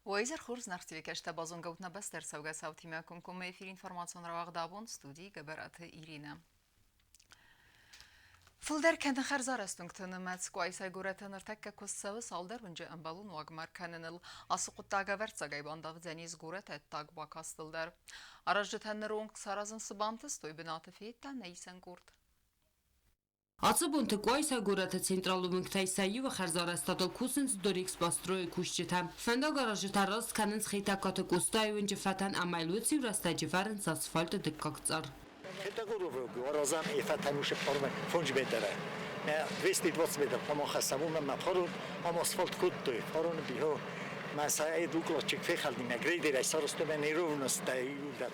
Уайзер хурз нахтивикашта базон гаутна бастер сауга саутимя кумкуме эфир информацион равагдабон студии габараты Ирина. Фулдер кенен харзар астунгтын мәцкуай сайгуратын ыртакка куссавы салдар вынжы амбалун вагмар кененил асықуттага вертсагай бандав зәниз гурат әттаг бакастылдар. Аражы тәннер саразын сыбантыс той бинаты фейттан нейсен гурд. Ацыбунты куайса гурата централу ктайсаива харзарастадал кусынц дорикс построи кушчита. Фенда гаражы тарас канынц хитакаты кустай вынжы фатан амайлуци врастаджи варынц асфальты дыккакцар. Это гуровый разам и фатануше формы фунж бедера. 220 метров по махасаву на фору, асфальт куттой, фору бихо. Масай дуклочек фехални на грейдер сарсто мен неровность юдар.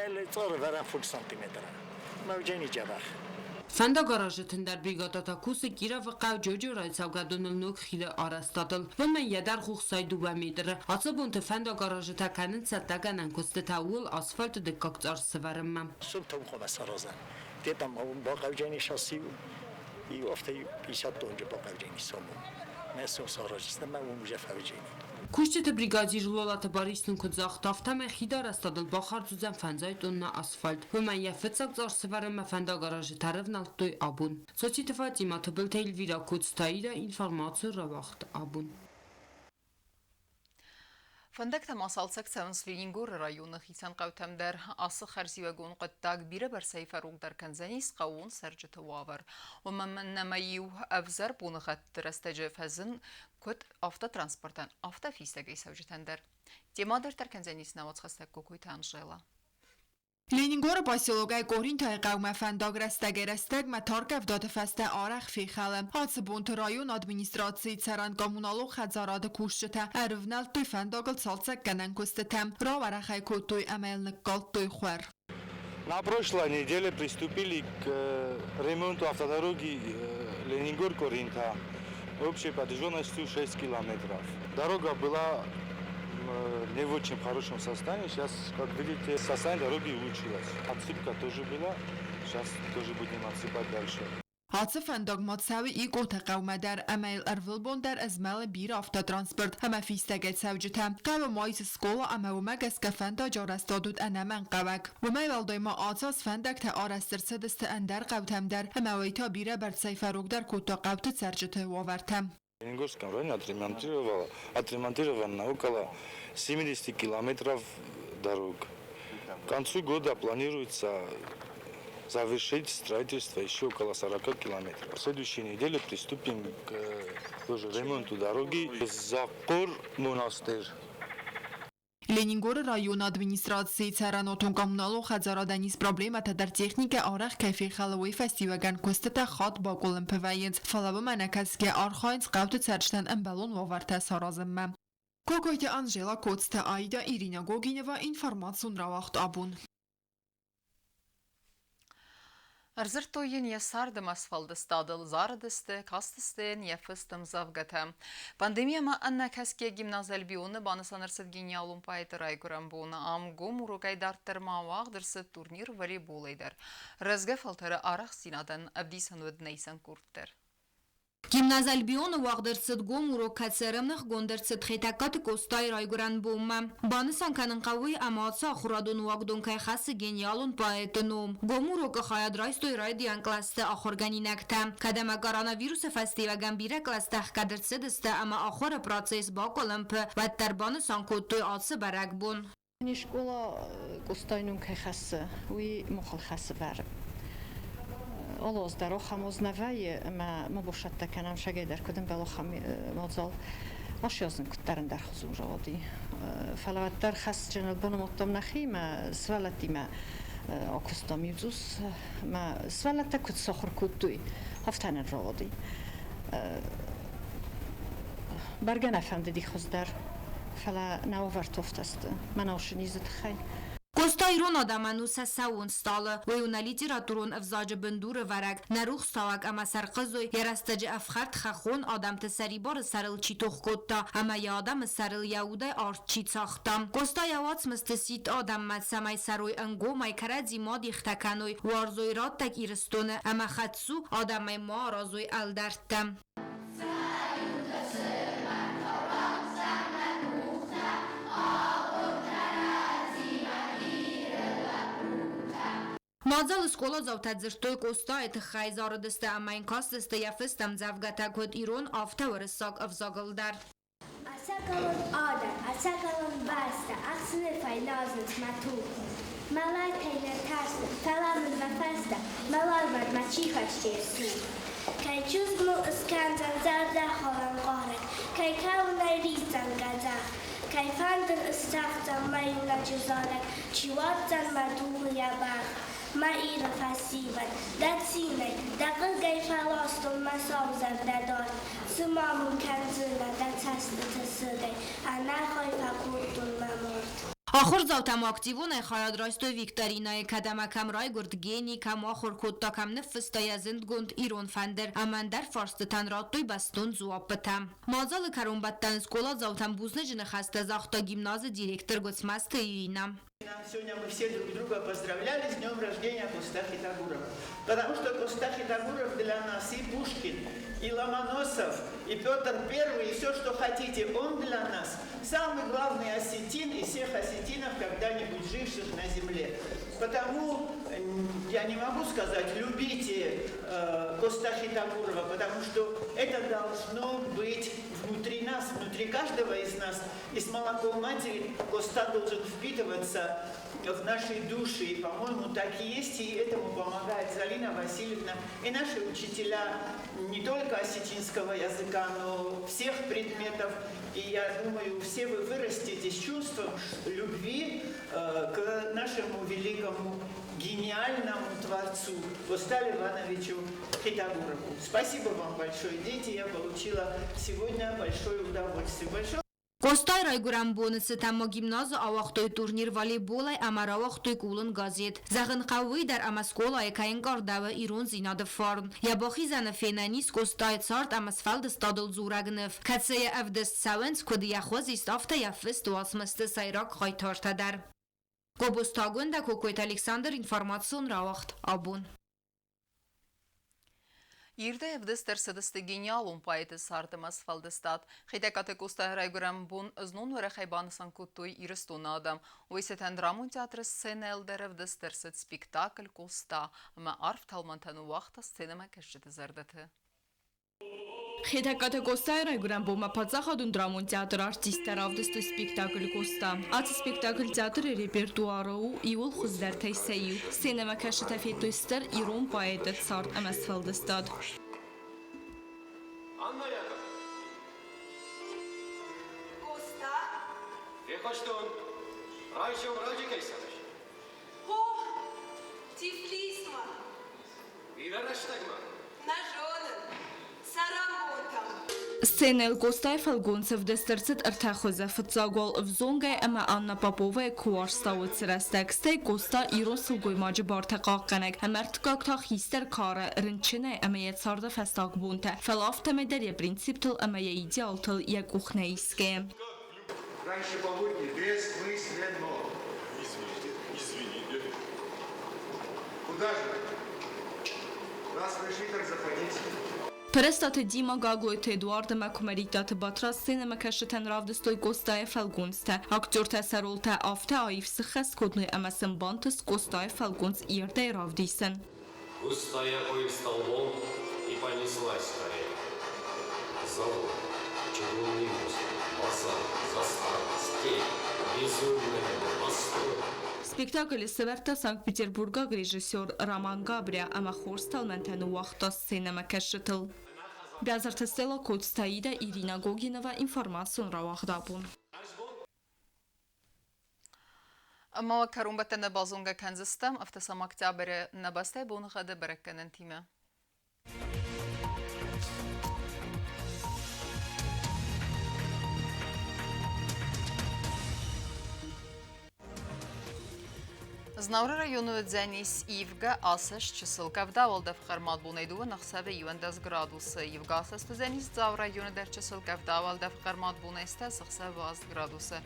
Не цор варан фут сантиметра. Мавжени жабах. Фенда гаражытын дар бригадата кусы гира вақав джоджо райцавгадунул нук хиле арастадыл. Вмен ядар хухсай дуба мидр. Ацыбунты фенда гаражыта канын цаттаганан кусты таул асфальт дыккакцар сыварымма. Сум том хоба саразан. Детам бақавжени шаси и офте 50 тонн бақавжени сому. Месо саражиста ма умжа фавжени. Кушчиты бригадир лолата баристун кудзах тафтаме хидар астадыл бахар зузен фензайт унна асфальт. Вмен яфыцак зар сыварымма фенда гаражы тарывнал той абун. Соците Фатима тыбыл тейлвира кудстаида информацию равахт абун. Фандакта масалсак цавнс Ленингор районы хисан қаутамдар асы харзивагон қыттаг бире бар сайфаругдар канзанис қауын саржыты вавар. Умаман намайю авзар бұнығатты растажы фазын көт автотранспортан автофистагай саужытандар. Темадыр тарканзанис навацхастак кукуй танжела. Ленингор поселогай Коринтай قوم فنداگ رستگ متارک افداد فسته آرخ فیخل حادثه بونت رایون ادمینستراسی سران گامونالو خزاراد کوشته ارونال توی فنداگل سالسک کنن کستتم را ورخای کوتوی عمل نکال توی خور. На прошлой неделе приступили к ремонту автодороги Ленингор-Коринта общей протяженностью 6 километров. Дорога была не в очень хорошем состоянии. Сейчас, как видите, состояние дороги улучшилось. Отсыпка тоже была. Сейчас тоже будем отсыпать дальше. حادثه فنداگ ماتساوی ای گوته قومه در امیل ارولبون در ازمال بیر آفتادرانسپورت همه فیستگت سوجتم قوه مایز سکولا اما و مگس که فندا جارستادود انمن قوک و می والدوی ما آتاس فندگ تا آرستر سدست اندر قوتم در همه ویتا بیره بر سیفروگ در کوتا قوت سرجته واورتم. Ленингорском районе отремонтировано около 70 километров дорог. К концу года планируется завершить строительство еще около 40 километров. В следующей неделе приступим к тоже ремонту дороги Закор-Монастырь. Ленингор район администрации царанотон коммуналу хазараданис проблемата در تکنیک آرخ کیفی خلوی فستیوگن کستتا خاد با گلم پوینز فلابو منکس که آرخاینز قوت سرچتن امبالون وورته سارازم. کوکویت انجلا کوتست آیدا ایرینا گوگینوا اینفرماسیون راوخت آبون. Арзыртойын ясардым асфалды стадыл зарадысты, кастысты, нефыстым завгата. Пандемияма анна кәске гимназал бионы баны санырсыд гениалум пайты райгурам буны амгу мурукайдарттыр мавағдырсы турнир волейболайдар. Рызғы фалтары арақ синадан абдисан өднайсан курттыр. Gimnazalbion waqdırtsıd gomuro katsarımnıq gondırtsıd xetakkat kostay rayguran boğma. Banısan kanın qavuy amatsa xuradun waqdun kay xası genialun paetinum. Gomuro ka xayad raystoy raydiyan klasta axorganinakta. Kadama koronavirusa festivagan bire klasta xkadırtsıd iste ama axora proces bakolimp ve terbanısan kotoy atsı barak bun. Школа костайнун кай xası, uy muxal xası barib. Алоз در آخام از نوای ما باشد تکنم شگه در کدوم بالا خام مازال آشیازن کترن در خزون رادی فلوت در خس جنال بانم اتم نخی ما سوالتی ما آکوستامی وزوس ما سوالت کت سخر کتوی هفتن رادی برگن افند دی خز در فلا نوورت است من آشنیزت خیلی Костайрон адамануса саун сталы, вейуна литературон авзаджа бендуры варак, нарух ставак ама сарқызой, ярастаджа афхарт хахон адамты сарибар сарыл читох котта, ама я адам сарыл яудай арт чицахтам. Костай авац мстасит адам мад самай сарой анго май карадзи мад ихтаканой, варзой раттак ирстоны, ама хатсу адамай ма разой алдартам. Մազալ սկոլա զավթաձրտոյ կոստայ թխայ զարդստը ամայն կաստստը եվստամ զավգատակոտ իրոն ավթավրսակ ավզագլդար Assakalon ada, assakalon basta, aksnifay naznis matuku. Malay peynir tersi, felamın ve festa, malarvar maçihaçtiye su. Kay çuzglu ıskancan zerde halan qaret, kay kavunay rizan gazak, kay fandın ıstaqcan mayula cüzaret, çivatcan maduğu yabak. Ma ira fasivan, dat sinay, daqıl gay falastun masavzan dadart, sımamın kenzina dat sastı tısıday, anar khayfa kurtun mamort. Ախոր զավթամ ակտիվուն է խայադրայստոյ Վիկտորինայի կադամակամ ռայ գուրդգենի կամ ախոր կոտտակամ նվստայազնդ գունդ իրոն ֆանդեր ամանդար ֆարստտան ռատոյ բաստուն զուապտամ Մազալը կարումբаттан սկոլա զավթամ բուզնե ժնխաստը զախտա գիմնազը դիրեկտոր գոցմաստը Իրինա Сегодня мы все друг друга поздравляли с днем рождения Коста Хитагурова. Потому что Коста Хитагуров для нас и Пушкин, и Ломоносов, и Петр I, и все, что хотите, он для нас самый главный осетин из всех осетинов, когда-нибудь живших на земле. Потому я не могу сказать, любите Коста Хитагурова, потому что это должно быть внутри нас, внутри каждого из нас. И с молоком матери Коста должен впитываться в нашей душе. И, по-моему, так и есть. И этому помогает Залина Васильевна и наши учителя не только осетинского языка, но всех предметов. И я думаю, все вы вырастете с чувством любви к нашему великому, гениальному творцу Костале Ивановичу Хитагурову. Спасибо вам большое, дети. Я получила сегодня большое удовольствие. Կոստայ ռայգուրան բոնսը թամո գիմնազը ավախտոյ տուրնիր վալեբոլայ ամար ավախտոյ կուլն գազետ զաղն խավուի դար ամասկոլայ կային կարդավը իրոն զինադը ֆարն յաբոխի զանը ֆենանիս կոստայ ծարտ ամասֆալդը ստադլ զուրագնվ կացեյը ավդս ծավենց կոդի յախոզ իստ ավտա յաֆվս տուասմստը սայրակ խայթարտադար Կոբոստագոնդա կոկոյտ Ալեքսանդր ինվարմացիոն ռավախտ աբուն Իրդե evdestер սդստը գենիալում պայետս հարտեմ ասֆալդստատ, խետակատը կոստահրայգուրամ բուն զնուն վրախայ բանսան կուտույ իրստուն ադամ, ոյսետան դրամուն թեատրը սցենը էլդեր evdestер սդ սպիկտակլ կոստա, ամա արվ թալմանտանու վաղթա սցենը մակեշջետ զարդաթը։ Խետակատը կոստայր այգուրան բոմապացախադուն դրամուն թեատր արտիստար ավդստու սպիկտակլ կոստա։ Ացը սպիկտակլ թեատրը ռեպերտուարու իուլ խուզդար թեյսեյու, սենեմա կաշտաֆետույ ստար իրոն պայետը ծարտ ամասվալդստատ։ Anna Yakov. Коста? Вехочтун. Райчев Радик Исанович. О, Тифлисма. Вивераштагма. Нажонен. Сарамботам. Սցենել կոստայ ֆալգոնցև դեստերցետ ըրթախոզը ֆծագոլ վզոնգայ ամա Աննա Պապովը քուարստաուց սրաստեքստե կոստա իրոն սլգոյ մաջը բարտակաղ ամերտ կակտախ հիստեր կարը ռնչինե ամայե ծարդը ֆեստակ բունտը ֆալավտը մեդեր принциптл ամայե идеалтл як ухнейске Раньше полудня бессмысленно. Извините. Куда же? Раз пришли, так заходите. Պրեստատը դիմա գագլոյթ Էդուարդը մակումերիտատը բատրած սենը մակաշտեն ռավդստոյ կոստայ ֆալգունստը ակտոր թեսարոլտը ավտը այվ սխես կոտնույ ամասն բանտս костай фалгунс ирдэ равдисен. Густая ой столбом и понеслась скорее. Завод, чугунный мост, базар, застава, степь, безумная постой. Спектаклը սվերտը Սանկտ Պետերբուրգա ռեժիսոր Ռաման Գաբրիա ամախորստալ մենթանու վախտաս սենեմա կաշտլ։ Բյազարտստելա կոստայիդա Իրինա Գոգինովա ինվարմասիոն ռավախդապուն։ Մավակ կարումբատը նբազոնգա կանզստամ, ավտասամ ակտյաբերը նբաստայ բոնղադը բրակկանն թիմը։ Знаура району Дзянис Ивга асаш чисел кавдавал дав хармат бунайдува нахсаве 20 градусы. Ивга асас Дзянис зав району дав чисел кавдавал дав хармат бунайста сахсаве 20 градусы.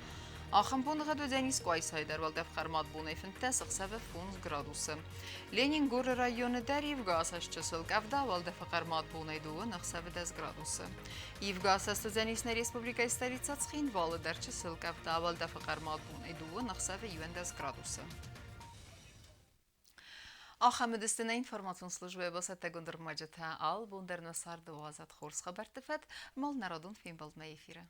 Ахам бунга Дзянис квайсайдар вал дав хармат бунайфинте сахсаве 10 градусы. Ленингор району дар Ивга асаш чисел кавдавал дав хармат бунайдува нахсаве 10 градусы. Ивга асас Дзянис на республика столица Цхинвал дар чисел кавдавал дав хармат бунайдува нахсаве 20 градусы. Ахамедистина информацион службе басата гундер маджата ал бундер насар 12 хорс хабар тифат мал народун фин балд ма эфира.